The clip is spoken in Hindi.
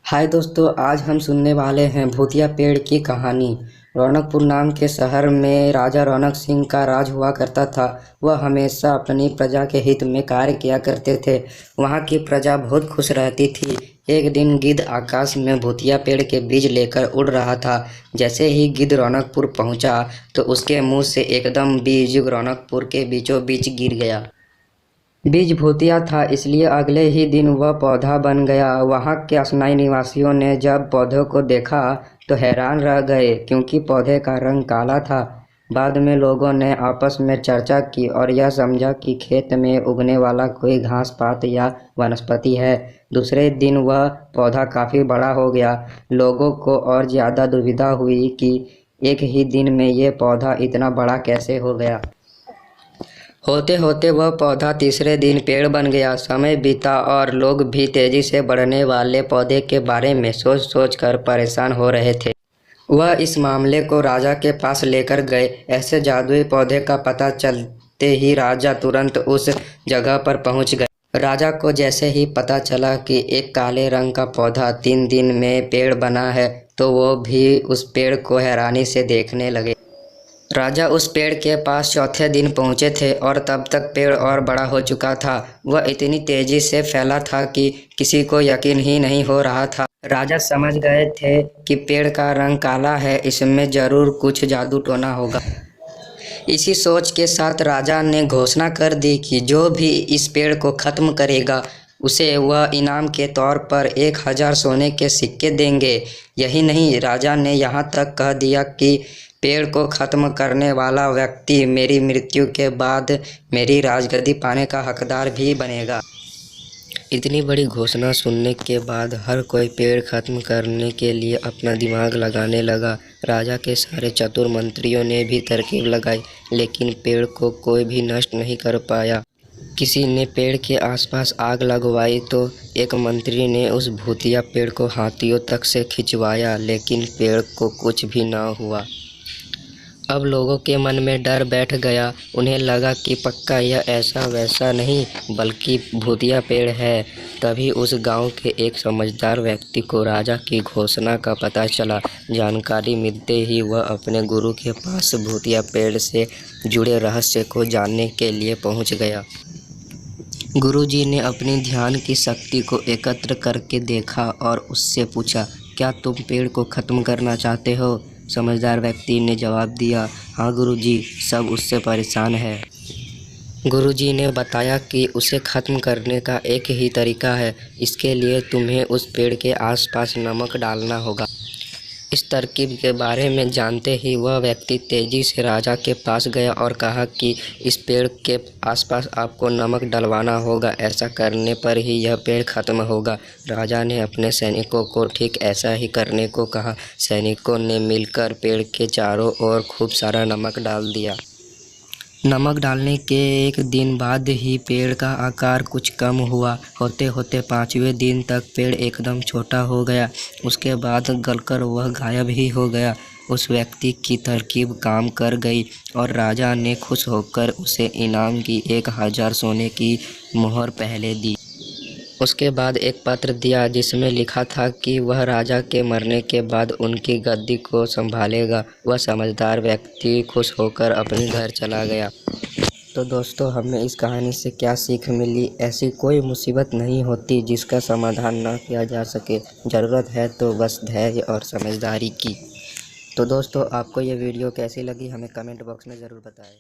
हाय दोस्तों, आज हम सुनने वाले हैं भूतिया पेड़ की कहानी। रौनकपुर नाम के शहर में राजा रौनक सिंह का राज हुआ करता था। वह हमेशा अपनी प्रजा के हित में कार्य किया करते थे। वहाँ की प्रजा बहुत खुश रहती थी। एक दिन गिद्ध आकाश में भूतिया पेड़ के बीज लेकर उड़ रहा था। जैसे ही गिद्ध रौनकपुर पहुँचा तो उसके मुँह से एकदम बीज रौनकपुर के बीचों बीच गिर गया। बीज भूतिया था, इसलिए अगले ही दिन वह पौधा बन गया। वहाँ के अस्थायी निवासियों ने जब पौधे को देखा तो हैरान रह गए, क्योंकि पौधे का रंग काला था। बाद में लोगों ने आपस में चर्चा की और यह समझा कि खेत में उगने वाला कोई घास पात या वनस्पति है। दूसरे दिन वह पौधा काफ़ी बड़ा हो गया। लोगों को और ज़्यादा दुविधा हुई कि एक ही दिन में ये पौधा इतना बड़ा कैसे हो गया। होते होते वह पौधा तीसरे दिन पेड़ बन गया। समय बीता और लोग भी तेजी से बढ़ने वाले पौधे के बारे में सोच सोच कर परेशान हो रहे थे। वह इस मामले को राजा के पास लेकर गए। ऐसे जादुई पौधे का पता चलते ही राजा तुरंत उस जगह पर पहुंच गए। राजा को जैसे ही पता चला कि एक काले रंग का पौधा 3 दिन में पेड़ बना है, तो वो भी उस पेड़ को हैरानी से देखने लगे। राजा उस पेड़ के पास चौथे दिन पहुंचे थे और तब तक पेड़ और बड़ा हो चुका था। वह इतनी तेजी से फैला था कि किसी को यकीन ही नहीं हो रहा था। राजा समझ गए थे कि पेड़ का रंग काला है, इसमें जरूर कुछ जादू टोना होगा। इसी सोच के साथ राजा ने घोषणा कर दी कि जो भी इस पेड़ को खत्म करेगा उसे वह इनाम के तौर पर 1000 सोने के सिक्के देंगे। यही नहीं, राजा ने यहाँ तक कह दिया कि पेड़ को खत्म करने वाला व्यक्ति मेरी मृत्यु के बाद मेरी राजगद्दी पाने का हकदार भी बनेगा। इतनी बड़ी घोषणा सुनने के बाद हर कोई पेड़ खत्म करने के लिए अपना दिमाग लगाने लगा। राजा के सारे चतुर मंत्रियों ने भी तरकीब लगाई, लेकिन पेड़ को कोई भी नष्ट नहीं कर पाया। किसी ने पेड़ के आसपास आग लगवाई तो एक मंत्री ने उस भूतिया पेड़ को हाथियों तक से खिंचवाया, लेकिन पेड़ को कुछ भी ना हुआ। अब लोगों के मन में डर बैठ गया। उन्हें लगा कि पक्का यह ऐसा वैसा नहीं बल्कि भूतिया पेड़ है। तभी उस गांव के एक समझदार व्यक्ति को राजा की घोषणा का पता चला। जानकारी मिलते ही वह अपने गुरु के पास भूतिया पेड़ से जुड़े रहस्य को जानने के लिए पहुंच गया। गुरुजी ने अपनी ध्यान की शक्ति को एकत्र करके देखा और उससे पूछा, क्या तुम पेड़ को खत्म करना चाहते हो? समझदार व्यक्ति ने जवाब दिया, हाँ गुरुजी, सब उससे परेशान है। गुरुजी ने बताया कि उसे खत्म करने का एक ही तरीका है। इसके लिए तुम्हें उस पेड़ के आसपास नमक डालना होगा। इस तरकीब के बारे में जानते ही वह व्यक्ति तेजी से राजा के पास गया और कहा कि इस पेड़ के आसपास आपको नमक डलवाना होगा। ऐसा करने पर ही यह पेड़ खत्म होगा। राजा ने अपने सैनिकों को ठीक ऐसा ही करने को कहा। सैनिकों ने मिलकर पेड़ के चारों ओर खूब सारा नमक डाल दिया। नमक डालने के एक दिन बाद ही पेड़ का आकार कुछ कम हुआ। होते होते 5वें दिन तक पेड़ एकदम छोटा हो गया। उसके बाद गलकर वह गायब ही हो गया। उस व्यक्ति की तरकीब काम कर गई और राजा ने खुश होकर उसे इनाम की 1000 सोने की मोहर पहले दी। उसके बाद एक पत्र दिया जिसमें लिखा था कि वह राजा के मरने के बाद उनकी गद्दी को संभालेगा। वह समझदार व्यक्ति खुश होकर अपने घर चला गया। तो दोस्तों, हमें इस कहानी से क्या सीख मिली? ऐसी कोई मुसीबत नहीं होती जिसका समाधान ना किया जा सके। ज़रूरत है तो बस धैर्य और समझदारी की। तो दोस्तों, आपको ये वीडियो कैसी लगी हमें कमेंट बॉक्स में ज़रूर बताएं।